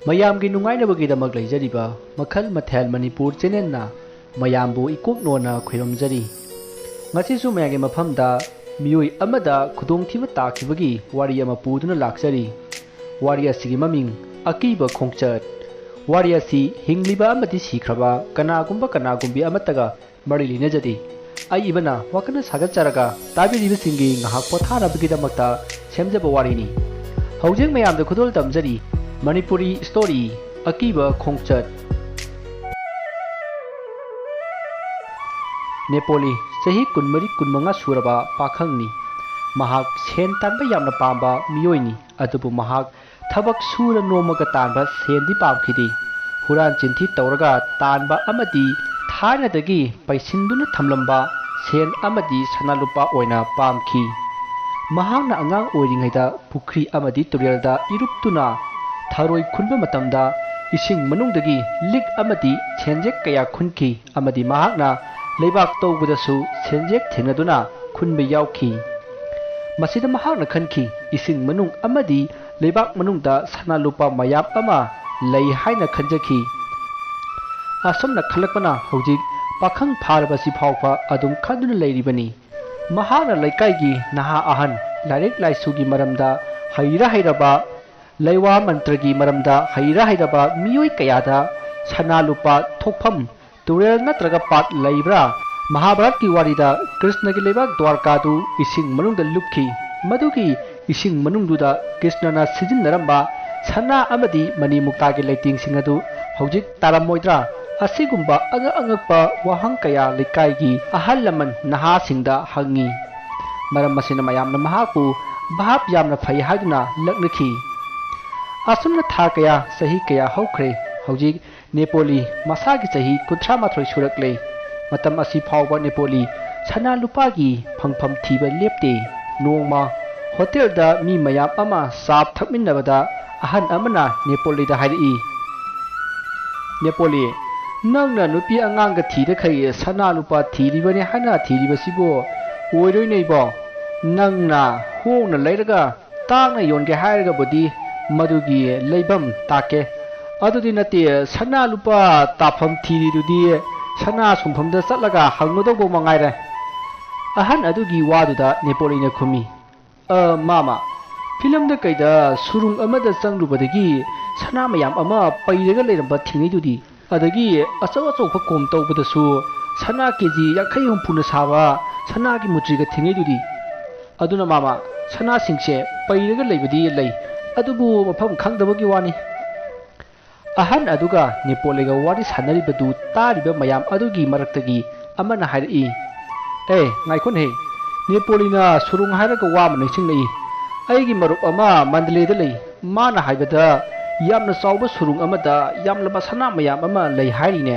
ꯃꯌꯥꯝꯒꯤ ꯅꯨꯡꯉꯥꯏꯅꯕꯒꯤꯗꯃꯛ ꯂꯩꯖꯔꯤꯕ ꯃꯈꯜ ꯃꯊꯦꯜ ꯃꯅꯤꯄꯨꯔ ꯆꯦꯅꯦꯜꯅ ꯃꯌꯥꯝꯕꯨ ꯏꯀꯣꯛꯅꯣꯅ ꯈꯣꯏꯔꯝꯖꯔꯤ꯫ ꯉꯁꯤꯁꯨ ꯃꯌꯥꯝꯒꯤ ꯃꯐꯝꯗ ꯃꯤꯑꯣꯏ ꯑꯃꯗ ꯈꯨꯗꯣꯡꯊꯤꯕ ꯇꯥꯈꯤꯕꯒꯤ ꯋꯥꯔꯤ ꯑꯃ ꯄꯨꯗꯨꯅ ꯂꯥꯛꯆꯔꯤ꯫ ꯋꯥꯔꯤ ꯑꯁꯤꯒꯤ ꯃꯃꯤꯡ ꯑꯀꯤꯕ ꯈꯣꯡꯆꯠ꯫ ꯋꯥꯔꯤ ꯑꯁꯤ ꯍꯤꯡꯂꯤꯕ ꯑꯃꯗꯤ ꯁꯤꯈ꯭ꯔꯕ ꯀꯅꯥꯒꯨꯝꯕꯤ ꯑꯃꯠꯇꯒ ꯃꯔꯤ ꯂꯩꯅꯖꯗꯦ꯫ ꯑꯏꯕꯅ ꯋꯥꯈꯜꯅ ꯁꯥꯒꯠꯆꯔꯒ ꯇꯥꯕꯤꯔꯤꯕꯁꯤꯡꯒꯤ ꯉꯥꯏꯍꯥꯛ ꯄꯣꯊꯥꯅꯕꯒꯤꯗꯃꯛꯇ ꯁꯦꯝꯖꯕ ꯋꯥꯔꯤꯅꯤ꯫ ꯍꯧꯖꯤꯛ ꯃꯌꯥꯝꯗ ꯈꯨꯗꯣꯜ ꯇꯝꯖꯔꯤ ꯃꯅꯤꯄꯨꯔꯤ ꯁ꯭ꯇꯣꯔꯤ ꯑꯀꯤꯕ ꯈꯣꯡꯆꯠ꯫ ꯅꯦꯄꯣꯂꯤ ꯆꯍꯤ 24-25 ꯁꯨꯔꯕ ꯄꯥꯈꯪꯅꯤ꯫ ꯃꯍꯥꯛ ꯁꯦꯟ ꯇꯥꯟꯕ ꯌꯥꯝꯅ ꯄꯥꯝꯕ ꯃꯤꯑꯣꯏꯅꯤ꯫ ꯑꯗꯨꯕꯨ ꯃꯍꯥꯛ ꯊꯕꯛ ꯁꯨꯔ ꯅꯣꯝꯃꯒ ꯇꯥꯟꯕ ꯁꯦꯟꯗꯤ ꯄꯥꯝꯈꯤꯗꯦ꯫ ꯍꯨꯔꯥꯟ ꯆꯤꯟꯊꯤ ꯇꯧꯔꯒ ꯇꯥꯟꯕ ꯑꯃꯗꯤ ꯊꯥꯏꯅꯗꯒꯤ ꯄꯩꯁꯤꯟꯗꯨꯅ ꯊꯝꯂꯝꯕ ꯁꯦꯟ ꯑꯃꯗꯤ ꯁꯅꯥ ꯂꯨꯄꯥ ꯑꯣꯏꯅ ꯄꯥꯝꯈꯤ꯫ ꯃꯍꯥꯛꯅ ꯑꯉꯥꯡ ꯑꯣꯏꯔꯤꯉꯩꯗ ꯄꯨꯈ꯭ꯔꯤ ꯑꯃꯗꯤ ꯇꯨꯔꯦꯜꯗ ꯏꯔꯨꯞꯇꯨꯅ ꯊꯔꯣꯏ ꯈꯨꯟꯕ ꯃꯇꯝꯗ ꯏꯁꯤꯡ ꯃꯅꯨꯡꯗꯒꯤ ꯂꯤꯛ ꯑꯃꯗꯤ ꯁꯦꯟꯖꯦꯛ ꯀꯌꯥ ꯈꯨꯟꯈꯤ ꯑꯃꯗꯤ ꯃꯍꯥꯛꯅ ꯂꯩꯕꯥꯛ ꯇꯧꯕꯗꯁꯨ ꯁꯦꯟꯖꯦꯛ ꯊꯦꯡꯅꯗꯨꯅ ꯈꯨꯟꯕ ꯌꯥꯎꯈꯤ꯫ ꯃꯁꯤꯗ ꯃꯍꯥꯛꯅ ꯈꯟꯈꯤ ꯏꯁꯤꯡ ꯃꯅꯨꯡ ꯑꯃꯗꯤ ꯂꯩꯕꯥꯛ ꯃꯅꯨꯡꯗ ꯁꯅꯥ ꯂꯨꯄꯥ ꯃꯌꯥꯝ ꯑꯃ ꯂꯩ ꯍꯥꯏꯅ ꯈꯟꯖꯈꯤ꯫ ꯑꯁꯨꯝꯅ ꯈꯜꯂꯛꯄꯅ ꯍꯧꯖꯤꯛ ꯄꯥꯈꯪ ꯐꯥꯔꯕꯁꯤ ꯐꯥꯎꯕ ꯑꯗꯨꯝ ꯈꯟꯗꯨꯅ ꯂꯩꯔꯤꯕꯅꯤ꯫ ꯃꯍꯥꯛꯅ ꯂꯩꯀꯥꯏꯒꯤ ꯅꯍꯥ ꯑꯍꯟ ꯂꯥꯏꯔꯤꯛ ꯂꯥꯏꯁꯨꯒꯤ ꯃꯔꯝꯗ ꯍꯩꯔꯕ ꯂꯩꯋꯥ ꯃꯟꯇ꯭ꯔꯒꯤ ꯃꯔꯝꯗ ꯍꯩꯔꯕ ꯃꯤꯑꯣꯏ ꯀꯌꯥꯗ ꯁꯅꯥ ꯂꯨꯄꯥ ꯊꯣꯛꯐꯝ ꯇꯨꯔꯦꯜ ꯅꯠꯇ꯭ꯔꯒ ꯄꯥꯠ ꯂꯩꯕ꯭ꯔꯥ? ꯃꯍꯥꯚꯥꯔꯠꯀꯤ ꯋꯥꯔꯤꯗ ꯀ꯭ꯔꯤꯁꯅꯒꯤ ꯂꯩꯕꯥꯛ ꯗ꯭ꯋꯥꯔꯀꯥꯗꯨ ꯏꯁꯤꯡ ꯃꯅꯨꯡꯗ ꯂꯨꯞꯈꯤ꯫ ꯃꯗꯨꯒꯤ ꯏꯁꯤꯡ ꯃꯅꯨꯡꯗꯨꯗ ꯀ꯭ꯔꯤꯁꯅꯅ ꯁꯤꯖꯤꯟꯅꯔꯝꯕ ꯁꯅꯥ ꯑꯃꯗꯤ ꯃꯅꯤ ꯃꯨꯛꯇꯥꯒꯤ ꯂꯩꯇꯦꯡꯁꯤꯡ ꯑꯗꯨ ꯍꯧꯖꯤꯛ ꯇꯥꯔꯝꯃꯣꯏꯗ꯭ꯔꯥ? ꯑꯁꯤꯒꯨꯝꯕ ꯑꯉꯛꯄ ꯋꯥꯍꯪ ꯀꯌꯥ ꯂꯩꯀꯥꯏꯒꯤ ꯑꯍꯜ ꯂꯃꯟ ꯅꯍꯥꯁꯤꯡꯗ ꯍꯪꯉꯤ꯫ ꯃꯔꯝ ꯑꯁꯤꯅ ꯃꯌꯥꯝꯅ ꯃꯍꯥꯛꯄꯨ ꯚꯥꯞ ꯌꯥꯝꯅ ꯐꯩ ꯍꯥꯏꯗꯨꯅ ꯂꯛꯅꯈꯤ꯫ ꯑꯁꯨꯝꯅ ꯊꯥ ꯀꯌꯥ ꯆꯍꯤ ꯀꯌꯥ ꯍꯧꯈ꯭ꯔꯦ꯫ ꯍꯧꯖꯤꯛ ꯅꯦꯄꯣꯂꯤ ꯃꯁꯥꯒꯤ ꯆꯍꯤ 38 ꯁꯨꯔꯛꯂꯦ꯫ ꯃꯇꯝ ꯑꯁꯤ ꯐꯥꯎꯕ ꯅꯦꯄꯣꯂꯤ ꯁꯅꯥ ꯂꯨꯄꯥꯒꯤ ꯐꯪꯐꯝ ꯊꯤꯕ ꯂꯦꯞꯇꯦ꯫ ꯅꯣꯡꯃ ꯍꯣꯇꯦꯜꯗ ꯃꯤ ꯃꯌꯥꯝ ꯑꯃ ꯆꯥ ꯊꯛꯃꯤꯟꯅꯕꯗ ꯑꯍꯟ ꯑꯃꯅ ꯅꯦꯄꯣꯂꯤꯗ ꯍꯥꯏꯔꯛꯏ, "ꯅꯦꯄꯣꯂꯤ, ꯅꯪꯅ ꯅꯨꯄꯤ ꯑꯉꯥꯡꯒ ꯊꯤꯔꯈꯩ ꯁꯅꯥ ꯂꯨꯄꯥ ꯊꯤꯔꯤꯕꯅꯤ ꯍꯥꯏꯅ ꯊꯤꯔꯤꯕꯁꯤꯕꯨ ꯑꯣꯏꯔꯣꯏꯅꯦ ꯏꯕꯣ? ꯅꯪꯅ ꯍꯣꯡꯅ ꯂꯩꯔꯒ ꯇꯥꯡꯅ ꯌꯣꯟꯒꯦ ꯍꯥꯏꯔꯒꯕꯨꯗꯤ ꯃꯗꯨꯒꯤ ꯂꯩꯐꯝ ꯇꯥꯛꯀꯦ꯫ ꯑꯗꯨꯗꯤ ꯅꯠꯇꯦ, ꯁꯅꯥ ꯂꯨꯄꯥ ꯇꯥꯐꯝ ꯊꯤꯔꯤꯗꯨꯗꯤ ꯁꯅꯥ ꯁꯨꯡꯐꯝꯗ ꯆꯠꯂꯒ ꯍꯪꯒꯗꯧꯕ ꯃꯉꯥꯏꯔꯦ." ꯑꯍꯟ ꯑꯗꯨꯒꯤ ꯋꯥꯗꯨꯗ ꯅꯦꯄꯣꯂꯤꯅ ꯈꯨꯝꯃꯤ, "ꯃꯥꯃꯥ, ꯐꯤꯂꯝꯗ ꯀꯩꯗ ꯁꯨꯔꯨꯡ ꯑꯃꯗ ꯆꯪꯂꯨꯕꯗꯒꯤ ꯁꯅꯥ ꯃꯌꯥꯝ ꯑꯃ ꯄꯩꯔꯒ ꯂꯩꯔꯝꯕ ꯊꯦꯡꯅꯩꯗꯨꯗꯤ, ꯑꯗꯒꯤ ꯑꯆꯧꯕ ꯀꯣꯝ ꯇꯧꯕꯗꯁꯨ ꯁꯅꯥ KG 50-60 ꯁꯥꯕ ꯁꯅꯥꯒꯤ ꯃꯨꯇ꯭ꯔꯤꯒ ꯊꯦꯡꯅꯩꯗꯨꯗꯤ꯫ ꯑꯗꯨꯅ ꯃꯥꯃꯥ, ꯁꯅꯥꯁꯤꯡꯁꯦ ꯄꯩꯔꯒ ꯂꯩꯕꯗꯤ ꯂꯩ, ꯑꯗꯨꯕꯨ ꯃꯐꯝ ꯈꯪꯗꯕꯒꯤ ꯋꯥꯅꯤ." ꯑꯍꯟ ꯑꯗꯨꯒ ꯅꯦꯄꯣꯂꯤꯒ ꯋꯥꯔꯤ ꯁꯥꯟꯅꯔꯤꯕꯗꯨ ꯇꯥꯔꯤꯕ ꯃꯌꯥꯝ ꯑꯗꯨꯒꯤ ꯃꯔꯛꯇꯒꯤ ꯑꯃꯅ ꯍꯥꯏꯔꯛꯏ, "ꯉꯥꯏꯈꯣꯅꯦ, ꯅꯦꯄꯣꯂꯤꯅ ꯁꯨꯔꯨꯡ ꯍꯥꯏꯔꯒ ꯋꯥ ꯑꯃ ꯅꯤꯡꯁꯤꯡꯂꯛꯏ꯫ ꯑꯩꯒꯤ ꯃꯔꯨꯞ ꯑꯃ ꯃꯟꯗꯂꯦꯗ ꯂꯩ꯫ ꯃꯥꯅ ꯍꯥꯏꯕꯗ ꯌꯥꯝꯅ ꯆꯥꯎꯕ ꯁꯨꯔꯨꯡ ꯑꯃꯗ ꯌꯥꯝꯂꯕ ꯁꯅꯥ ꯃꯌꯥꯝ ꯑꯃ ꯂꯩ ꯍꯥꯏꯔꯤꯅꯦ꯫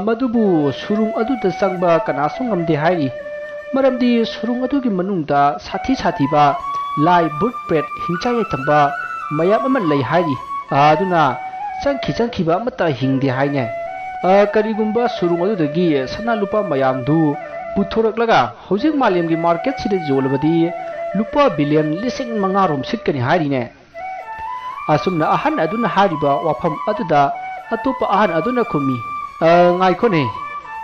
ꯃꯗꯨꯕꯨ ꯁꯨꯔꯨꯡ ꯑꯗꯨꯗ ꯆꯪꯕ ꯀꯅꯥꯁꯨ ꯉꯝꯗꯦ ꯍꯥꯏꯔꯤ꯫ ꯃꯔꯝꯗꯤ ꯁꯨꯔꯨꯡ ꯑꯗꯨꯒꯤ ꯃꯅꯨꯡꯗ ꯁꯥꯊꯤꯕ ꯂꯥꯏ ꯚꯨꯠ ꯄ꯭ꯔꯦꯠ ꯍꯤꯡꯆꯥ ꯌꯥꯏꯊꯝꯕ ꯃꯌꯥꯝ ꯑꯃ ꯂꯩ ꯍꯥꯏꯔꯤ꯫ ꯑꯗꯨꯅ ꯆꯪꯈꯤꯕ ꯑꯃꯠꯇ ꯍꯤꯡꯗꯦ ꯍꯥꯏꯅꯦ꯫ ꯀꯔꯤꯒꯨꯝꯕ ꯁꯨꯔꯨꯡ ꯑꯗꯨꯗꯒꯤ ꯁꯅꯥ ꯂꯨꯄꯥ ꯃꯌꯥꯝꯗꯨ ꯄꯨꯊꯣꯔꯛꯂꯒ ꯍꯧꯖꯤꯛ ꯃꯥꯂꯦꯝꯒꯤ ꯃꯥꯔꯀꯦꯠꯁꯤꯗ ꯌꯣꯜꯂꯕꯗꯤ ꯂꯨꯄꯥ ꯕꯤꯂꯤꯌꯟ 5,000 ꯁꯤꯠꯀꯅꯤ ꯍꯥꯏꯔꯤꯅꯦ." ꯑꯁꯨꯝꯅ ꯑꯍꯟ ꯑꯗꯨꯅ ꯍꯥꯏꯔꯤꯕ ꯋꯥꯐꯝ ꯑꯗꯨꯗ ꯑꯇꯣꯞꯄ ꯑꯍꯟ ꯑꯗꯨꯅ ꯈꯨꯝꯃꯤ, "ꯉꯥꯏꯈꯣꯅꯦ,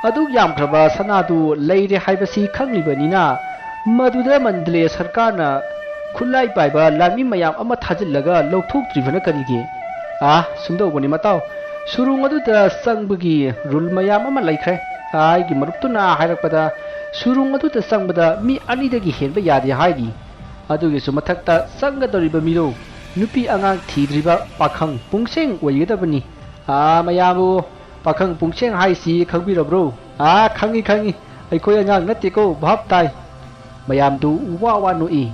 ꯑꯗꯨꯛ ꯌꯥꯝꯈ꯭ꯔꯕ ꯁꯅꯥꯗꯨ ꯂꯩꯔꯦ ꯍꯥꯏꯕꯁꯤ ꯈꯪꯂꯤꯕꯅꯤꯅ ꯃꯗꯨꯗ ꯃꯟꯗꯂꯦ ꯁꯔꯀꯥꯔꯅ ꯈꯨꯠꯂꯥꯏ ꯄꯥꯏꯕ ꯂꯥꯟꯃꯤ ꯃꯌꯥꯝ ꯑꯃ ꯊꯥꯖꯤꯜꯂꯒ ꯂꯧꯊꯣꯛꯇ꯭ꯔꯤꯕꯅ ꯀꯔꯤꯒꯤ? ꯁꯨꯝꯗꯧꯕꯅꯤ ꯃꯇꯥꯎ, ꯁꯨꯔꯨꯡ ꯑꯗꯨꯗ ꯆꯪꯕꯒꯤ ꯔꯨꯜ ꯃꯌꯥꯝ ꯑꯃ ꯂꯩꯈ꯭ꯔꯦ꯫ ꯑꯩꯒꯤ ꯃꯔꯨꯞꯇꯨꯅ ꯍꯥꯏꯔꯛꯄꯗ ꯁꯨꯔꯨꯡ ꯑꯗꯨꯗ ꯆꯪꯕꯗ ꯃꯤ 2ꯗꯒꯤ ꯍꯦꯟꯕ ꯌꯥꯗꯦ ꯍꯥꯏꯔꯤ꯫ ꯑꯗꯨꯒꯤꯁꯨ ꯃꯊꯛꯇ ꯆꯪꯒꯗꯧꯔꯤꯕ ꯃꯤꯗꯣ ꯅꯨꯄꯤ ꯑꯉꯥꯡ ꯊꯤꯗ꯭ꯔꯤꯕ ꯄꯥꯈꯪ ꯄꯨꯡꯁꯦꯡ ꯑꯣꯏꯒꯗꯕꯅꯤ꯫ ꯃꯌꯥꯝꯕꯨ ꯄꯥꯈꯪ ꯄꯨꯡꯁꯦꯡ ꯍꯥꯏꯁꯤ ꯈꯪꯕꯤꯔꯕ꯭ꯔꯣ? ꯈꯪꯉꯤ, ꯑꯩꯈꯣꯏ ꯑꯉꯥꯡ ꯅꯠꯇꯦꯀꯣ, ꯚꯥꯞ ꯇꯥꯏ꯫ ꯃꯌꯥꯝꯗꯨ ꯋꯥ ꯅꯣꯛꯏ꯫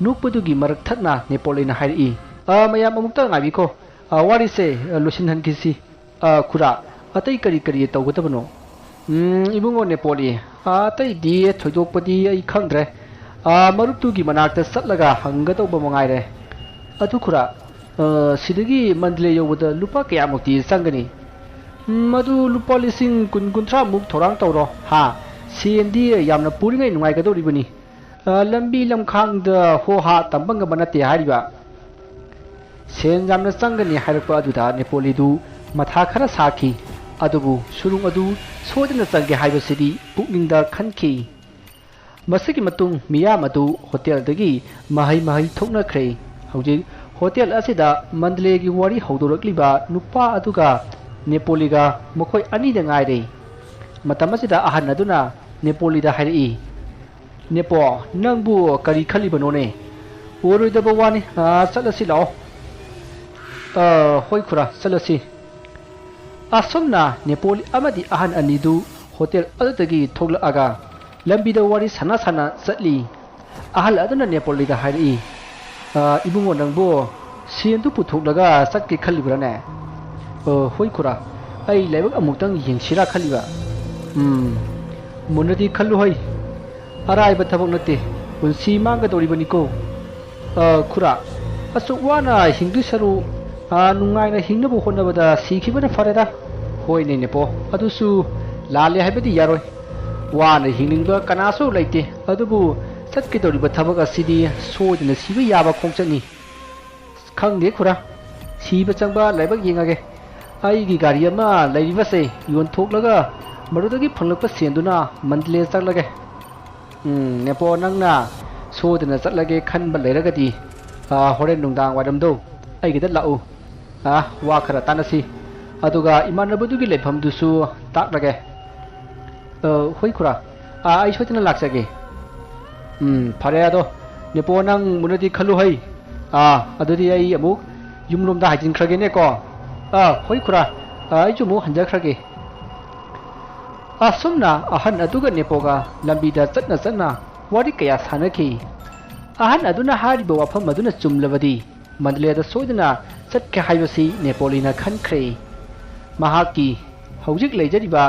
ꯅꯣꯛꯄꯗꯨꯒꯤ ꯃꯔꯛ ꯊꯠꯅ ꯅꯦꯄꯣꯂꯤꯅ ꯍꯥꯏꯔꯛꯏ, "ꯃꯌꯥꯝ ꯑꯃꯨꯛꯇ ꯉꯥꯏꯕꯤꯈꯣ, ꯋꯥꯔꯤꯁꯦ ꯂꯣꯏꯁꯤꯟꯍꯟꯈꯤꯁꯤ꯫ ꯈꯨꯔꯥ, ꯑꯇꯩ ꯀꯔꯤ ꯇꯧꯒꯗꯕꯅꯣ?" "ꯏꯕꯨꯡꯉꯣ ꯅꯦꯄꯣꯂꯤ, ꯑꯇꯩꯗꯤ ꯊꯣꯏꯗꯣꯛꯄꯗꯤ ꯑꯩ ꯈꯪꯗ꯭ꯔꯦ꯫ ꯃꯔꯨꯞꯇꯨꯒꯤ ꯃꯅꯥꯛꯇ ꯆꯠꯂꯒ ꯍꯪꯒꯗꯧꯕ ꯃꯉꯥꯏꯔꯦ꯫ ꯑꯗꯨ ꯈꯨꯔꯥ, ꯁꯤꯗꯒꯤ ꯃꯟꯗꯂꯦ ꯌꯧꯕꯗ ꯂꯨꯄꯥ ꯀꯌꯥꯃꯨꯛꯇꯤ ꯆꯪꯒꯅꯤ?" "ꯃꯗꯨ ꯂꯨꯄꯥ 20,000-30,000 ꯊꯧꯔꯥꯡ ꯇꯧꯔꯣ꯫ ꯁꯦꯟꯗꯤ ꯌꯥꯝꯅ ꯄꯨꯔꯤꯉꯩ ꯅꯨꯡꯉꯥꯏꯒꯗꯧꯔꯤꯕꯅꯤ꯫ ꯂꯝꯕꯤ ꯂꯝꯈꯥꯡꯗ ꯍꯣ ꯍꯥ ꯇꯝꯕ ꯉꯝꯕ ꯅꯠꯇꯦ ꯍꯥꯏꯔꯤꯕ꯫ sen jamna changani hairpa aduda Nepoli du matha khara sakhi adubu surung adu sodina changge haibasidi pukningda khanki masigi matung miyam adu hotel dagi mahai thokna khre hauji hotel asida mandle gi wari haudorakliba nupa aduga Nepoli ga mokoi ani da ngai re matam asida ahan aduna Nepoli da hairi Nepo nangbu kari khalibano ne oroi da bawani salasi lao hoi khura salasi asomna Nepoli amadi ahan anidu hotel adagi thogla aga lambi da wari sana satli ahal aduna Nepoli da hairi ibungo nangbo siendu puthoglaga satki khalibra ne hoi khura ai laibak amuktang yengsira khaliba munadi khallu hoi arai ba thabak nate punsi manga doribani ko khura asukwana hingdu saru nungai na hingnabu honnabada sikhibana fareda hoi ne nepo adusu lale haibadi yaroi wana hinglingba kanaso laite adubu satki doriba thabak asidi sodina siba yaba khongchani khangde khura siba changba laibak yengage ai gi gari ama lairibase yon thoklaga marudagi phanglakpa senduna mandle chaklage Nepo nangna sodina chatlage khanba leiragadi horen nungdang wadamdo ai gida lau wa khara tanasi aduga imanabudugi lepham dusu taklage hoi khura ai sotina laksage phare ado Nepo nang munadi khalu hai adudi ai amuk yumlomda hajin khrage ne ko hoi khura ai jumu hanja khrage asumna ahan aduga Nepoga lambida chatna wari kaya sanaki ahan aduna hariba wafam aduna chumlabadi mandleda soidana chatka haibasi Nepoli na khankhre mahaki hojik leijariba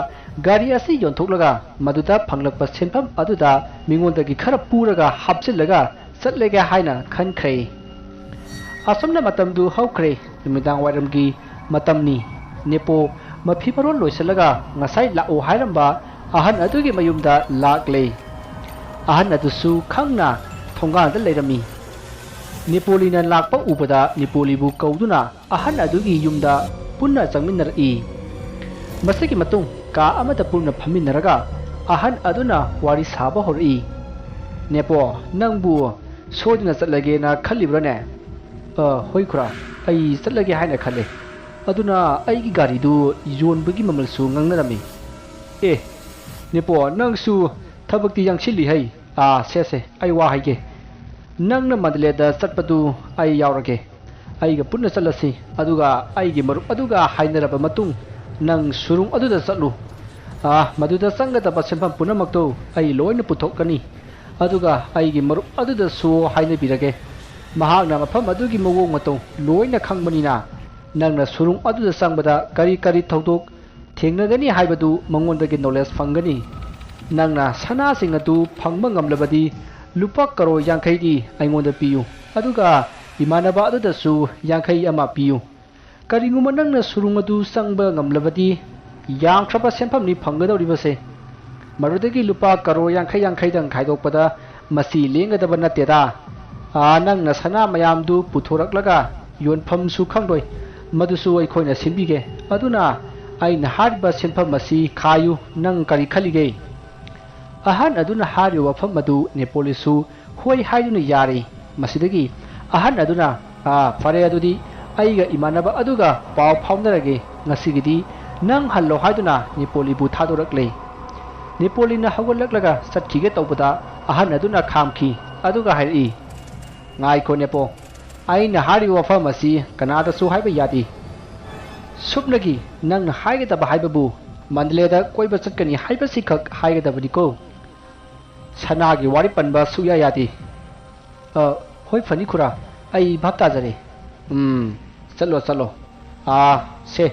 gari asi yonthoklaga maduda phanglakpa senpham aduda mingondagi khara puraga hapchillaga chatlega haina khankhre asumna matamdu haukhre numidang wairamgi matamni Nepo mafi maron loisalaga ngasai lao hairamba ahan adugi mayumda lakle ahan adusu khangna thongan da leirami Nepoli na lakpa ubada Nepoli bu kauduna ahan adugi yumda punna changminnari masigi matung ka amata purna phaminaraga ahan aduna wari saba hori Nepo nangbu sodina chatlage na khalibra ne hoi khura ai chatlage haina khale aduna aigi gari du yonbagi mamalsu ngangnarami Nepo nangsu thabakti yangsilli hai se ai wa haige nangna mandleda chatpadu ai yaurage aiga punna chalasi aduga aigi marup aduga hainaraba matung nang surung aduda chatlu maduda sangada pasenpam punamakto ai loina puthokani aduga aigi marup aduda su haina birage mahakna mafam adugi mawong matong loina khangbanina nangna surung aduda sangbada kari thodok thengnagani haibadu mangondagi knowledge fangani nangna sana sing adu phangba ngamlabadi lupa karo yankai di aingonda piyu aduga imanaba aduda su yankai ama piyu karinguma nangna surung adu sangba ngamlabadi yang thrapa senpham ni phanggadoribase marudagi lupa karo yankai dang khaidokpada masi lengadaba nateda nangna sana mayamdu puthoraklaga yonpham su khangdoi madusu aikoina simbige aduna aina harba senpham masi khayu nang kari khalige ahan aduna hari wafam madu Nepolisu hoi haiduna yari masidagi ahan aduna fare adudi aiga imanaba aduga paw phaunarage ngasigidi nang hallo haiduna Nepoli bu thadorakle Nepoli na hawalaklaga satkhige tawbada ahan aduna khamki aduga hairi ngai ko Nepo aina hari wafam asi kanada su haiba yadi subnagi nang haigada haibabu mandleda koiba chatkani haiba sikhak haigada badiko sanagi wari panba suya yadi hoi fani khura ai bhapta jare chalo se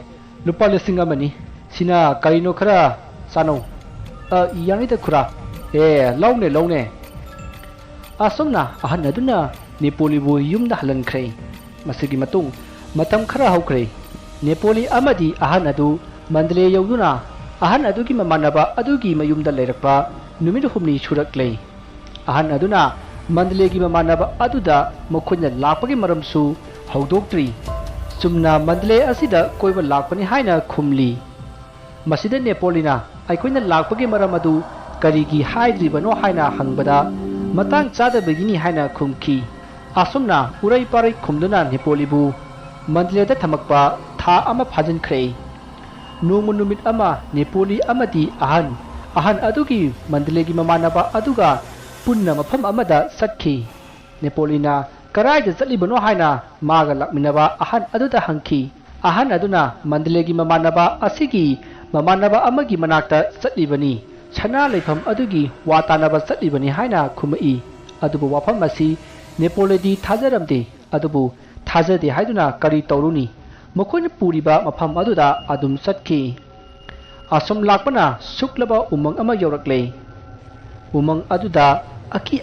lupa lisinga mani sina karino khara sano yani da khura laune asomna ahan aduna Nepoli bu yumda halan khrei masigi matung matam khara haukrei Nepoli amadi ahan adu mandle yauduna ahan adugi mamanaba adugi mayumda leirakpa numit humni suraklei ahan aduna mandle gi mamanaba aduda mokhonja lapagi maramsu ꯍꯧꯗꯣꯛꯇ꯭ꯔꯤ ꯆꯨꯝꯅ Mandalay ꯑꯁꯤꯗ ꯀꯣꯏꯕ ꯂꯥꯛꯄꯅꯤ ꯍꯥꯏꯅ ꯈꯨꯝꯂꯤ ꯃꯁꯤꯗ ꯅꯦꯄꯣꯂꯤꯅ ꯑꯩꯈꯣꯏꯅ ꯂꯥꯛꯄꯒꯤ ꯃꯔꯝ ꯑꯗꯨ ꯀꯔꯤꯒꯤ ꯍꯥꯏꯗ꯭ꯔꯤꯕꯅꯣ ꯍꯥꯏꯅ ꯍꯪꯕꯗ ꯃꯇꯥꯡ ꯆꯥꯗꯕꯒꯤꯅꯤ ꯍꯥꯏꯅ ꯈꯨꯝꯈꯤ ꯑꯁꯨꯝꯅ ꯎꯔꯩ ꯄꯥꯔꯩ ꯈꯨꯝꯗꯨꯅ ꯅꯦꯄꯣꯂꯤꯕꯨ ꯃꯟꯗꯂꯦꯗ ꯊꯝꯃꯛꯄ ꯊꯥ ꯑꯃ ꯐꯥꯖꯤꯟꯈ꯭ꯔꯦ ꯅꯣꯡꯃ ꯅꯨꯃꯤꯠ ꯑꯃ ꯅꯦꯄꯣꯂꯤ ꯑꯃꯗꯤ ꯑꯍꯟ ꯑꯗꯨꯒꯤ ꯃꯟꯗꯂꯦꯒꯤ ꯃꯃꯥꯟꯅꯕ ꯑꯗꯨꯒ ꯄꯨꯟꯅ ꯃꯐꯝ ꯑꯃꯗ ꯆꯠꯈꯤ ꯅꯦꯄꯣꯂꯤꯅ ꯀꯔꯥꯏꯗ ꯆꯠꯂꯤꯕꯅꯣ ꯍꯥꯏꯅ ꯃꯥꯒ ꯂꯥꯛꯃꯤꯟꯅꯕ ꯑꯍꯟ ꯑꯗꯨꯗ ꯍꯪꯈꯤ ꯑꯍꯟ ꯑꯗꯨꯅ ꯃꯟꯗꯂꯦꯒꯤ ꯃꯃꯥꯟꯅꯕ ꯑꯁꯤꯒꯤ ꯃꯃꯥꯟꯅꯕ ꯑꯃꯒꯤ ꯃꯅꯥꯛꯇ ꯆꯠꯂꯤꯕꯅꯤ ꯁꯅꯥ ꯂꯩꯐꯝ ꯑꯗꯨꯒꯤ ꯋꯥ ꯇꯥꯟꯅꯕ ꯆꯠꯂꯤꯕꯅꯤ ꯍꯥꯏꯅ ꯈꯨꯝꯃꯛꯏ ꯑꯗꯨꯕꯨ ꯋꯥꯐꯝ ꯑꯁꯤ ꯅꯦꯄꯣꯂꯤꯗꯤ ꯊꯥꯖꯔꯝꯗꯦ ꯑꯗꯨꯕꯨ ꯊꯥꯖꯗꯦ ꯍꯥꯏꯗꯨꯅ ꯀꯔꯤ ꯇꯧꯔꯨꯅꯤ ꯃꯈꯣꯏꯅ ꯄꯨꯔꯤꯕ ꯃꯐꯝ ꯑꯗꯨꯗ ꯑꯗꯨꯝ ꯆꯠꯈꯤ ꯑꯁꯨꯝ ꯂꯥꯛꯄꯅ ꯁꯨꯛꯂꯕ ꯎꯃꯪ ꯑꯃ ꯌꯧꯔꯛꯂꯦ ꯎꯃꯪ ꯑꯗꯨꯗ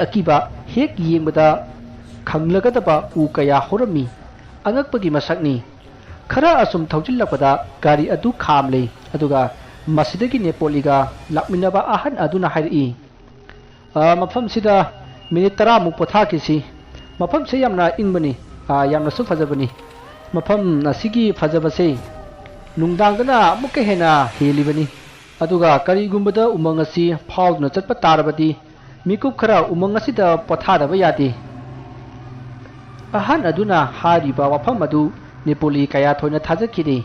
ꯑꯀꯤꯕ ꯍꯦꯛ ꯌꯦꯡꯕꯗ ꯈꯪꯂꯒꯗꯕ ꯎ ꯀꯌꯥ ꯍꯧꯔꯝꯃꯤ ꯑꯉꯛꯄꯒꯤ ꯃꯁꯛꯅꯤ ꯈꯔ ꯑꯁꯨꯝ ꯊꯧꯖꯤꯜꯂꯛꯄꯗ ꯒꯥꯔꯤ ꯑꯗꯨ ꯈꯥꯝꯂꯦ ꯑꯗꯨꯒ ꯃꯁꯤꯗꯒꯤ ꯅꯦꯄꯣꯂꯤꯒ ꯂꯥꯛꯃꯤꯟꯅꯕ ꯑꯍꯟ ꯑꯗꯨꯅ ꯍꯥꯏꯔꯛꯏ ꯃꯐꯝꯁꯤꯗ ꯃꯤꯅꯤꯠ 10ꯃꯨꯛ ꯄꯣꯊꯥꯈꯤꯁꯤ ꯃꯐꯝꯁꯦ ꯌꯥꯝꯅ ꯏꯪꯕꯅꯤ ꯌꯥꯝꯅꯁꯨ ꯐꯖꯕꯅꯤ ꯃꯐꯝ ꯑꯁꯤꯒꯤ ꯐꯖꯕꯁꯦ ꯅꯨꯡꯗꯥꯡꯗꯅ ꯑꯃꯨꯛꯀ ꯍꯦꯟꯅ ꯍꯦꯜꯂꯤꯕꯅꯤ ꯑꯗꯨꯒ ꯀꯔꯤꯒꯨꯝꯕꯗ ꯎꯃꯪ ꯑꯁꯤ ꯐꯥꯎꯗꯨꯅ ꯆꯠꯄ ꯇꯥꯔꯕꯗꯤ ꯃꯤꯀꯨꯞ ꯈꯔ ꯎꯃꯪ ꯑꯁꯤꯗ ꯄꯣꯊꯥꯗꯕ ꯌꯥꯗꯦ ꯑꯍꯟ ꯑꯗꯨꯅ ꯍꯥꯏꯔꯤꯕ ꯋꯥꯐꯝ ꯑꯗꯨ ꯅꯦꯄꯣꯂꯤ ꯀꯌꯥ ꯊꯣꯏꯅ ꯊꯥꯖꯈꯤꯗꯦ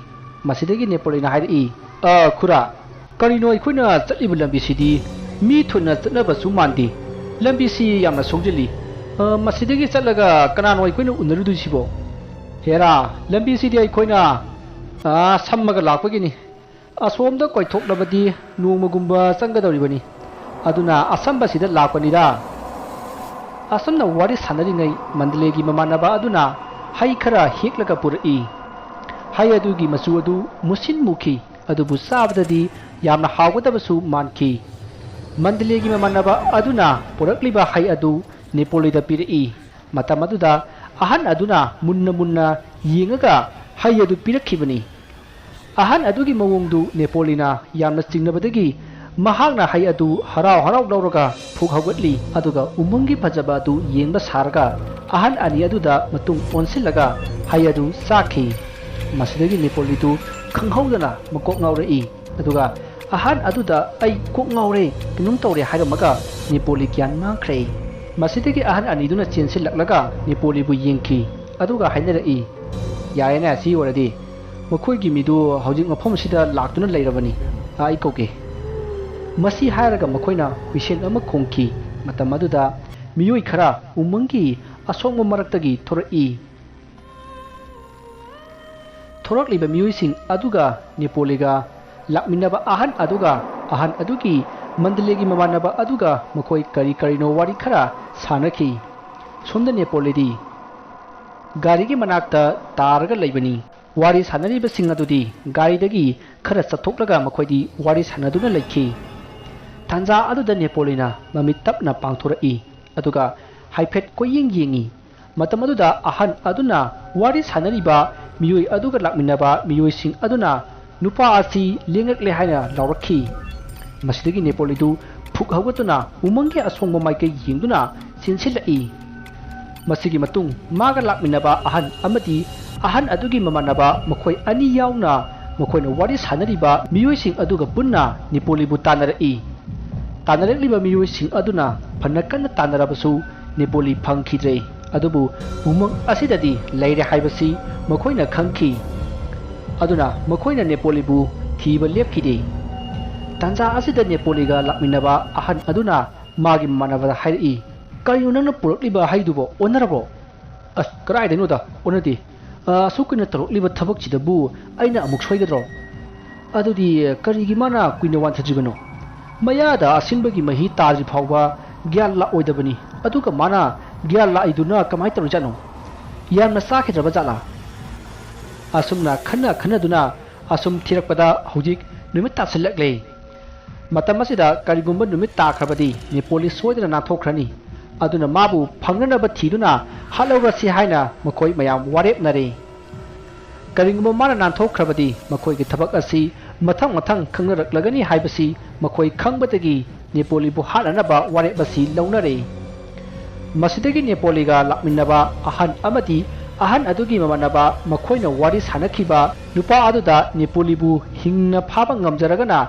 ꯃꯁꯤꯗꯒꯤ ꯅꯦꯄꯣꯂꯤꯅ ꯍꯥꯏꯔꯛꯏ ꯈꯨꯔꯥ ꯀꯔꯤꯅꯣ ꯑꯩꯈꯣꯏꯅ ꯆꯠꯂꯤꯕ ꯂꯝꯕꯤꯁꯤꯗꯤ ꯃꯤ ꯊꯨꯅ ꯆꯠꯅꯕꯁꯨ ꯃꯥꯟꯗꯦ ꯂꯝꯕꯤꯁꯤ ꯌꯥꯝꯅ ꯁꯣꯡꯖꯤꯜꯂꯤ ꯃꯁꯤꯗꯒꯤ ꯆꯠꯂꯒ ꯀꯅꯥꯅꯣ ꯑꯩꯈꯣꯏꯅ ꯎꯅꯔꯨꯗꯣꯏꯁꯤꯕꯣ ꯍꯦꯔꯥ ꯂꯝꯕꯤꯁꯤꯗꯤ ꯑꯩꯈꯣꯏꯅ ꯁꯝꯃꯒ ꯂꯥꯛꯄꯒꯤꯅꯤ ꯑꯁꯣꯝꯗ ꯀꯣꯏꯊꯣꯛꯂꯕꯗꯤ ꯅꯣꯡꯃꯒꯨꯝꯕ ꯆꯪꯒꯗꯧꯔꯤꯕꯅꯤ ꯑꯗꯨꯅ ꯑꯁꯝꯕꯁꯤꯗ ꯂꯥꯛꯄꯅꯤꯗ ꯑꯁꯨꯝꯅ ꯋꯥꯔꯤ ꯁꯥꯟꯅꯔꯤꯉꯩ ꯃꯟꯗꯂꯦꯒꯤ ꯃꯃꯥꯟꯅꯕ ꯑꯗꯨꯅ ꯍꯩ ꯈꯔ ꯍꯦꯛꯂꯒ ꯄꯨꯔꯛꯏ ꯍꯩ ꯑꯗꯨꯒꯤ ꯃꯆꯨ ꯑꯗꯨ ꯃꯨꯁꯤꯟ ꯃꯨꯈꯤ ꯑꯗꯨꯕꯨ ꯆꯥꯕꯗꯗꯤ ꯌꯥꯝꯅ ꯍꯥꯎꯒꯗꯕꯁꯨ ꯃꯥꯟꯈꯤ ꯃꯟꯗꯂꯦꯒꯤ ꯃꯃꯥꯟꯅꯕ ꯑꯗꯨꯅ ꯄꯨꯔꯛꯂꯤꯕ ꯍꯩ ꯑꯗꯨ ꯅꯦꯄꯣꯂꯤꯗ ꯄꯤꯔꯛꯏ ꯃꯇꯝ ꯑꯗꯨꯗ ꯑꯍꯟ ꯑꯗꯨꯅ ꯃꯨꯟꯅ ꯌꯦꯡꯉꯒ ꯍꯩ ꯑꯗꯨ ꯄꯤꯔꯛꯈꯤꯕꯅꯤ ꯑꯍꯟ ꯑꯗꯨꯒꯤ ꯃꯑꯣꯡꯗꯨ ꯅꯦꯄꯣꯂꯤꯅ ꯌꯥꯝꯅ ꯆꯤꯡꯅꯕꯗꯒꯤ ꯃꯍꯥꯛꯅ ꯍꯩ ꯑꯗꯨ ꯍꯔꯥꯎ ꯂꯧꯔꯒ ꯐꯨꯛ ꯍꯧꯒꯠꯂꯤ ꯑꯗꯨꯒ ꯎꯃꯪꯒꯤ ꯐꯖꯕ ꯑꯗꯨ ꯌꯦꯡꯕ ꯁꯥꯔꯒ ꯑꯍꯟ ꯑꯅꯤ ꯑꯗꯨꯗ ꯃꯇꯨꯡ ꯑꯣꯟꯁꯤꯜꯂꯒ ꯍꯩ ꯑꯗꯨ ꯆꯥꯈꯤ ꯃꯁꯤꯗꯒꯤ ꯅꯦꯄꯣꯂꯤꯗꯨ ꯈꯪꯍꯧꯗꯅ ꯃꯀꯣꯛ ꯉꯥꯎꯔꯛꯏ ꯑꯗꯨꯒ ꯑꯍꯟ ꯑꯗꯨꯗ ꯑꯩ ꯀꯣꯛ ꯉꯥꯎꯔꯦ ꯀꯩꯅꯣꯝ ꯇꯧꯔꯦ ꯍꯥꯏꯔꯝꯃꯒ ꯅꯦꯄꯣꯂꯤ ꯒ꯭ꯌꯥꯟ ꯃꯥꯡꯈ꯭ꯔꯦ ꯃꯁꯤꯗꯒꯤ ꯑꯍꯟ ꯑꯅꯤꯗꯨꯅ ꯆꯦꯟꯁꯤꯜꯂꯛꯂꯒ ꯅꯦꯄꯣꯂꯤꯕꯨ ꯌꯦꯡꯈꯤ ꯑꯗꯨꯒ ꯍꯥꯏꯅꯔꯛꯏ ꯌꯥꯔꯦꯅꯦ ꯁꯤ ꯑꯣꯏꯔꯗꯤ ꯃꯈꯣꯏꯒꯤ ꯃꯤꯗꯨ ꯍꯧꯖꯤꯛ ꯃꯐꯝꯁꯤꯗ ꯂꯥꯛꯇꯨꯅ ꯂꯩꯔꯕꯅꯤ ꯑꯩ ꯀꯧꯒꯦ ꯃꯁꯤ ꯍꯥꯏꯔꯒ ꯃꯈꯣꯏꯅ ꯍꯨꯏꯁꯦꯟ ꯑꯃ ꯈꯣꯡꯈꯤ ꯃꯇꯝ ꯑꯗꯨꯗ ꯃꯤꯑꯣꯏ ꯈꯔ ꯎꯃꯪꯒꯤ ꯑꯁꯣꯡꯕ ꯃꯔꯛꯇꯒꯤ ꯊꯣꯔꯛꯏ ꯊꯣꯔꯛꯂꯤꯕ ꯃꯤꯑꯣꯏꯁꯤꯡ ꯑꯗꯨꯒ ꯅꯦꯄꯣꯂꯤꯒ ꯂꯥꯛꯃꯤꯟꯅꯕ ꯑꯍꯟ ꯑꯗꯨꯒꯤ ꯃꯟꯗꯂꯦꯒꯤ ꯃꯃꯥꯟꯅꯕ ꯑꯗꯨꯒ ꯃꯈꯣꯏ ꯀꯔꯤꯅꯣ ꯋꯥꯔꯤ ꯈꯔ ꯁꯥꯟꯅꯈꯤ ꯁꯣꯝꯗ ꯅꯦꯄꯣꯂꯤꯗꯤ ꯒꯥꯔꯤꯒꯤ ꯃꯅꯥꯛꯇ ꯇꯥꯔꯒ ꯂꯩꯕꯅꯤ ꯋꯥꯔꯤ ꯁꯥꯟꯅꯔꯤꯕꯁꯤꯡ ꯑꯗꯨꯗꯤ ꯒꯥꯔꯤꯗꯒꯤ ꯈꯔ ꯆꯠꯊꯣꯛꯂꯒ ꯃꯈꯣꯏꯗꯤ ꯋꯥꯔꯤ ꯁꯥꯟꯅꯗꯨꯅ ꯂꯩꯈꯤ ꯇꯥꯟꯖꯥ ꯑꯗꯨꯗ ꯅꯦꯄꯣꯂꯤꯅ ꯃꯃꯤꯠ ꯇꯞꯅ ꯄꯥꯡꯊꯣꯔꯛꯏ ꯑꯗꯨꯒ ꯍꯥꯏꯐꯦꯠ ꯀꯣꯏꯌꯦꯡ ꯌꯦꯡꯉꯤ ꯃꯇꯝ ꯑꯗꯨꯗ ꯑꯍꯟ ꯑꯗꯨꯅ ꯋꯥꯔꯤ ꯁꯥꯟꯅꯔꯤꯕ मियोई अदुगा लाकमिनाबा मियोईसिंग अदुना नुपा आसी लेंगकले हायना लावरखी मसिदगी नेपोलिदु फुक हौगतुना उमंगे असोंग माइके यिंगदुना सिनसिलाई मसिगी मतुंग मागा लाकमिनाबा अहन अमदी अहन अदुगी ममानाबा मखोय अनि यावना मखोयना वारी सानरिबा मियोईसिंग अदुगा पुन्ना नेपोलिबु तानरई तानरलिबा मियोईसिंग अदुना फन्नकन तानरबसु नेपोली फंखिद्रे अदुबु उमंग असिददी लैरे हाइबसी मखोयना खंखी अदुना मखोयना नेपोलिबु थीबा लेपखिदे तांजा असिदा नेपोलिगा लाकमिनाबा अहन अदुना मागी ममानाबा हाइरई करियो नंगना पुरकलिबा हाइदुबो ओनरबो अस कराइदेनोदा ओनदि सुकुना तरोकलिबा थबकचिदबु अइना अमुक सोइगद्रो अदुदि करिगी माना कुइना वानथजिबनो मयादा असिनबगी मही ताजि फावबा ग्यान ला ओइदबनी अदुगा माना ग्यान ला आइदुना कमाइ तरुजानो यामना साखेद्रबा जाला असुमना खन्ना असुम थिरकपदा हौजिक नुमित तासलकले मतम असिदा करिगुंबा नुमित ताखरबदी नेपोली सोइदना नाथोखरनी अदुना माबु फंगनबा थीदुना हालौरसी हाइना मखोय मयाम वारेपनरे करिगुंबा माना नाथोखरबदी मखोयगी थबक असि मथंग मथंग खंगनरकलगनी हाइबसी मखोय खंगबदगी नेपोलीबु हालनबा वारेपसी लौनरे मसिदगी नेपोलीगा लाकमिनबा अहन अमदी ahan adugi mamanaba makhoina wari sanakhiba nupa aduda Nepalibu hingna phaba ngamjaragana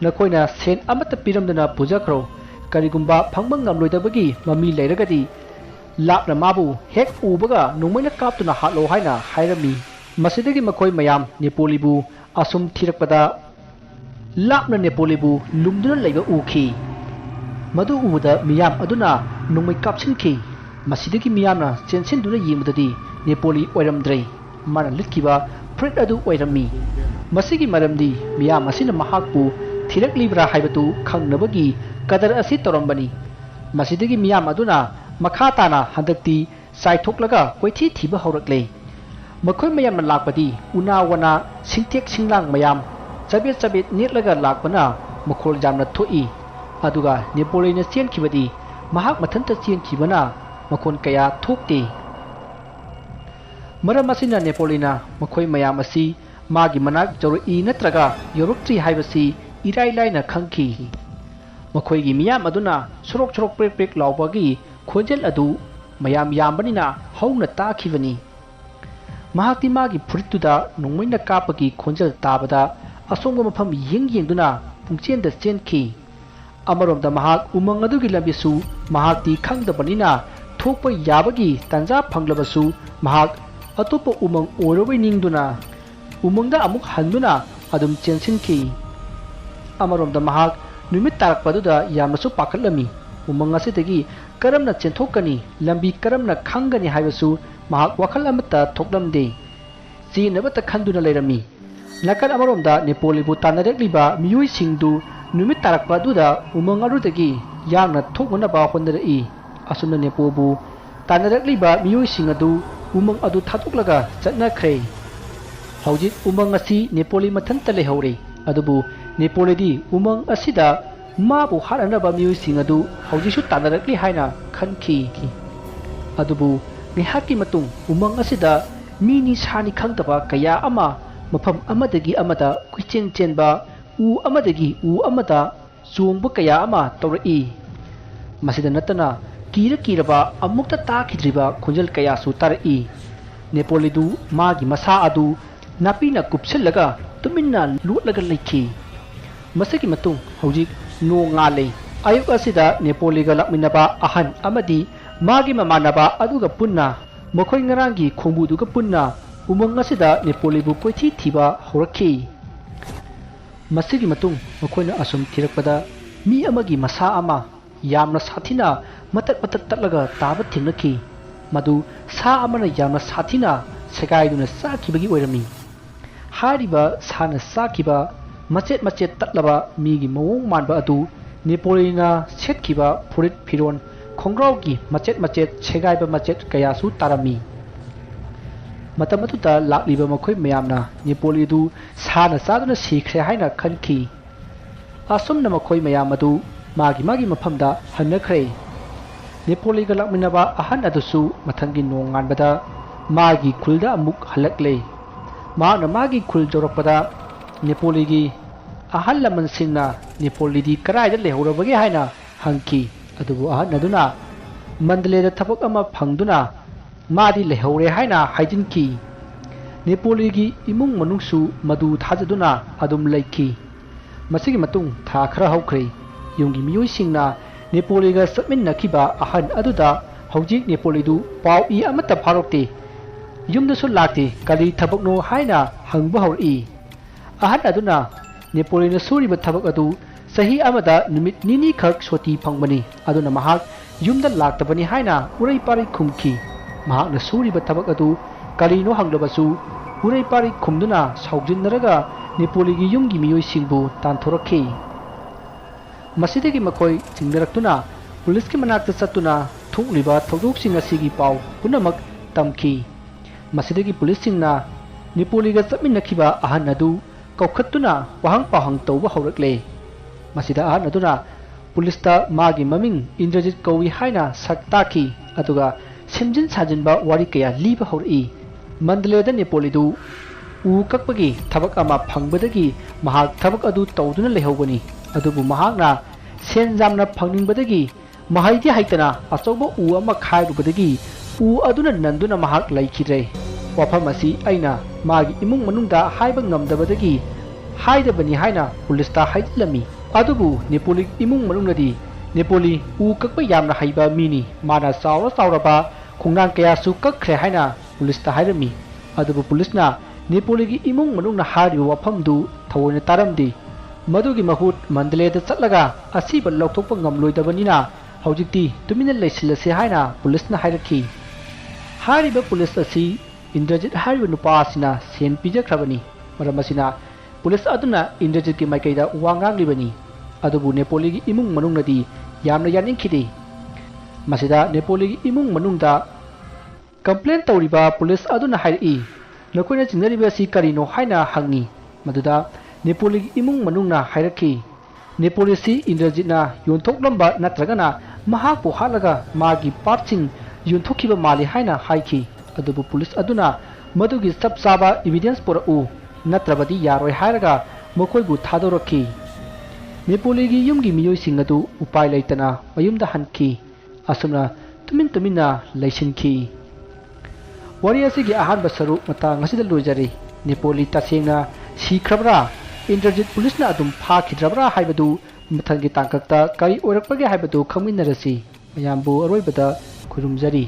nakhoina sen amata piramdana pujakro karigumba phangba ngamloidabagi mami leiragadi lapna mabu hek ubaga nungmaina kaptuna hatlo haina hairami masidagi makhoi mayam Nepalibu asum thirakpada lapna Nepalibu lumduna leiba ukhi madu ubuda miyam aduna nungmai kapsinki masidagi miyamna chensin-duna yengmadadi Nepali oiramdrei mana litkiba fret adu oirami masigi maramdi miyam asina mahakpu thiraklibra haibatu khangnabagi kadar asi torambani masidagi miyam aduna makha tana handakti saithoklaga koithi thiba haurakle makhoi mayamna lakpadi una wana singtek singlang mayam chabet netlaga lakpana makhol jamna thoi aduga Nepalina chenkhibadi mahak mathanta chenkhibana makhon kaya thokte maram asina Nepalina makhoi mayam asi magi manak joroi natraga yorukti haibasi irai laina khangki makhoi gi miyam aduna sorok prek laubagi khonjel adu mayam yambanina hauna takhibani mahakti magi phurituda nongmaina kapagi khonjel tabada asongba mafam yengduna pungchendda chenkhi amaromda mahak umang adugi lambisu mahakti khangdabanina thokpa yabagi tanja phanglabasu mahak atopa umang orobai ningduna umangda amuk handuna adum chensinki amaromda mahak numit tarakpaduda yamnasu pakhatlami umang asidagi karamna chenthokani lambi karamna khangani haibasu mahak wakhal amata thoklamde chinabata khanduna leirami nakan amaromda Nepalibu tanarekliba miyoi singdu numit tarakpaduda umang arudagi yangna thokmanaba hondarai asuna Nepalibu tanarekliba miyoi singadu umang adu thatoklaga chatnakhre hojik umang asi Nepali mathanta lehore adubu Nepalidi umang asida mabu haranaba miyoi singadu hojisu tanarakli haina khankhi adubu ngihaki matung umang asida mini sani khangtaba kaya ama mafam amadagi amada kuichen chenba u amadagi u amada chungbu kaya ama tawrai masida natana kiraba amukta takhidriba khonjal kaya su tarai Nepalidu magi masa adu napina kupsillaga tuminna lutlaga leikhi masaki matung hojik no ngale ayuk asida Nepaliga lakminaba ahan amadi magi mamanaba aduga punna makhoi ngarangi khongbuduga punna umang asida Nepalibu koithi thiba horakhi masigi matung makhoina asum thirakpada mi amagi masa ama yamna sathina matak tatlaga taba thingnakhi madu sa amana yamna sathina segaiduna sakhibagi oirami hariba sana sakhiba machet tatlaba migi mawong manba adu Nepalina setkhiba furit phiron khongraugi machet segaiba machet kayasu tarami matamatuta lakliba makhoi mayamna Nepalidu sana saduna sikhre haina khankhi asumna makhoi mayam adu magi mafamda hannakhre Nepaliga lakminaba ahan adusu mathangi nonganbada magi khulda amuk halakle maana magi khul jorakpada Nepaligi ahal laman singna Nepalidi karaida lehorabagi haina hangki adubu ahan aduna mandaleda thabak ama phangduna madi lehore haina haijinki Nepaligi imung manungsu madu thajaduna adum leikhi masigi matung tha khara haukhre yungi miyoi singna Nepaliga satminnakhiba ahan aduda hojik Nepalidu pau I amata pharokte yumdasu lakte kali thabakno haina hangba hori ahan aduna Nepalina suriba thabak adu sahi amada numit nini khak soti phangbani aduna mahak yumda laktabani haina urai pari khumki mahak na suriba thabak adu kalino hanglabasu urai pari khumduna saujinnaraga Nepaligi yumgi miyoi singbu tanthoraki masidagi makhoi chingdaraktuna police ki manakta chatuna thukliba thogdoksing asigi pau punamak tamki masidagi police singna Nepaliga chapminnakhiba ahan adu kaukhattuna wahang pahang tawba haurakle masida ahan aduna police ta magi maming Indrajit kawi haina saktaki aduga simjin sajinba wari kaya liba hauri mandaleda Nepalidu u kakpagi thabak ama phangbadagi mahak thabak adu tawduna lehobani adubu mahakna senjamna phangningbadagi mahaiti haitana achoba u ama khairubadagi u aduna nanduna mahak laikhidre ꯋꯥꯐꯝ ꯑꯁꯤ ꯑꯩꯅ ꯃꯥꯒꯤ ꯏꯃꯨꯡ ꯃꯅꯨꯡꯗ ꯍꯥꯏꯕ ꯉꯝꯗꯕꯗꯒꯤ ꯍꯥꯏꯗꯕꯅꯤ ꯍꯥꯏꯅ ꯄꯨꯂꯤꯁꯇ ꯍꯥꯏꯖꯤꯜꯂꯝꯃꯤ ꯑꯗꯨꯕꯨ ꯅꯦꯄꯣꯂꯤ ꯏꯃꯨꯡ ꯃꯅꯨꯡꯅꯗꯤ ꯅꯦꯄꯣꯂꯤ ꯎ ꯀꯛꯄ ꯌꯥꯝꯅ ꯍꯩꯕ ꯃꯤꯅꯤ ꯃꯥꯅ ꯆꯥꯎꯔꯕ ꯈꯣꯡꯅꯥꯡ ꯀꯌꯥꯁꯨ ꯀꯛꯈ꯭ꯔꯦ ꯍꯥꯏꯅ ꯄꯨꯂꯤꯁꯇ ꯍꯥꯏꯔꯝꯃꯤ ꯑꯗꯨꯕꯨ ꯄꯨꯂꯤꯁꯅ ꯅꯦꯄꯣꯂꯤꯒꯤ ꯏꯃꯨꯡ ꯃꯅꯨꯡꯅ ꯍꯥꯏꯔꯤꯕ ꯋꯥꯐꯝꯗꯨ ꯊꯑꯣꯏꯅ ꯇꯥꯔꯝꯗꯦ ꯃꯗꯨꯒꯤ ꯃꯍꯨꯠ ꯃꯟꯗꯂꯦꯗ ꯆꯠꯂꯒ ꯑꯁꯤꯕ ꯂꯧꯊꯣꯛꯄ ꯉꯝꯂꯣꯏꯗꯕꯅꯤꯅ ꯍꯧꯖꯤꯛꯇꯤ ꯇꯨꯃꯤꯟꯅ ꯂꯩꯁꯤꯜꯂꯁꯤ ꯍꯥꯏꯅ ꯄꯨꯂꯤꯁꯅ ꯍꯥꯏꯔꯛꯈꯤ ꯍꯥꯏꯔꯤꯕ ꯄꯨꯂꯤꯁ ꯑꯁꯤ ꯏꯟꯗ꯭ꯔꯖꯤꯠ ꯍꯥꯏꯔꯤꯕ ꯅꯨꯄꯥ ꯑꯁꯤꯅ ꯁꯦꯟ ꯄꯤꯖꯈ꯭ꯔꯕꯅꯤ ꯃꯔꯝ ꯑꯁꯤꯅ ꯄꯨꯂꯤꯁ ꯑꯗꯨꯅ ꯏꯟꯗ꯭ꯔꯖꯤꯠꯀꯤ ꯃꯥꯏꯀꯩꯗ ꯋꯥ ꯉꯥꯡꯂꯤꯕꯅꯤ ꯑꯗꯨꯕꯨ ꯅꯦꯄꯣꯂꯤꯒꯤ ꯏꯃꯨꯡ ꯃꯅꯨꯡꯅꯗꯤ ꯌꯥꯝꯅ ꯌꯥꯅꯤꯡꯈꯤꯗꯦ ꯃꯁꯤꯗ ꯅꯦꯄꯣꯂꯤꯒꯤ ꯏꯃꯨꯡ ꯃꯅꯨꯡꯗ ꯀꯝꯄ꯭ꯂꯦꯟ ꯇꯧꯔꯤꯕ ꯄꯨꯂꯤꯁ ꯑꯗꯨꯅ ꯍꯥꯏꯔꯛꯏ ꯅꯈꯣꯏꯅ ꯆꯤꯡꯅꯔꯤꯕ ꯑꯁꯤ ꯀꯔꯤꯅꯣ ꯍꯥꯏꯅ ꯍꯪꯉꯤ ꯃꯗꯨꯗ ꯅꯦꯄꯣꯂꯤꯒꯤ ꯏꯃꯨꯡ ꯃꯅꯨꯡꯅ ꯍꯥꯏꯔꯛꯈꯤ ꯅꯦꯄꯣꯂꯤꯁꯤ ꯏꯟꯗ꯭ꯔꯖꯤꯠꯅ ꯌꯣꯟꯊꯣꯛꯂꯝꯕ ꯅꯠꯇ꯭ꯔꯒꯅ ꯃꯍꯥꯛꯄꯨ ꯍꯥꯠꯂꯒ ꯃꯥꯒꯤ ꯄꯥꯔꯠꯁꯤꯡ ꯌꯣꯟꯊꯣꯛꯈꯤꯕ ꯃꯥꯜꯂꯤ ꯍꯥꯏꯅ ꯍꯥꯏꯈꯤ ꯑꯗꯨꯕꯨ ꯄꯨꯂꯤꯁ ꯑꯗꯨꯅ ꯃꯗꯨꯒꯤ ꯆꯞ ꯆꯥꯕ ꯏꯕꯤꯗꯦꯟꯁ ꯄꯨꯔꯛꯎ ꯅꯠꯇ꯭ꯔꯕꯗꯤ ꯌꯥꯔꯣꯏ ꯍꯥꯏꯔꯒ ꯃꯈꯣꯏꯕꯨ ꯊꯥꯗꯣꯔꯛꯈꯤ ꯅꯦꯄꯣꯂꯤꯒꯤ ꯌꯨꯝꯒꯤ ꯃꯤꯑꯣꯏꯁꯤꯡ ꯑꯗꯨ ꯎꯄꯥꯏ ꯂꯩꯇꯅ ꯃꯌꯨꯝꯗ ꯍꯟꯈꯤ ꯑꯁꯨꯝꯅ ꯇꯨꯃꯤꯟꯅ ꯂꯩꯁꯤꯟꯈꯤ ꯋꯥꯔꯤ ꯑꯁꯤꯒꯤ ꯑꯍꯥꯟꯕ ꯁꯔꯨꯛ ꯃꯇꯥꯡ ꯑꯁꯤꯗ ꯂꯣꯏꯖꯔꯤ ꯅꯦꯄꯣꯂꯤ ꯇꯁꯦꯡꯅ ꯁꯤꯈ꯭ꯔꯕ꯭ꯔꯥ ꯏꯟꯗ꯭ꯔꯖꯤꯠ ꯄꯨꯂꯤꯁꯅ ꯑꯗꯨꯝ ꯐꯥꯈꯤꯗ꯭ꯔꯕ꯭ꯔꯥ ꯍꯥꯏꯕꯗꯨ ꯃꯊꯪꯒꯤ ꯇꯥꯡꯀꯛꯇ ꯀꯔꯤ ꯑꯣꯏꯔꯛꯄꯒꯦ ꯍꯥꯏꯕꯗꯨ ꯈꯪꯃꯤꯟꯅꯔꯁꯤ ꯃꯌꯥꯝꯕꯨ ꯑꯔꯣꯏꯕꯗ ꯈꯨꯔꯨꯝꯖꯔꯤ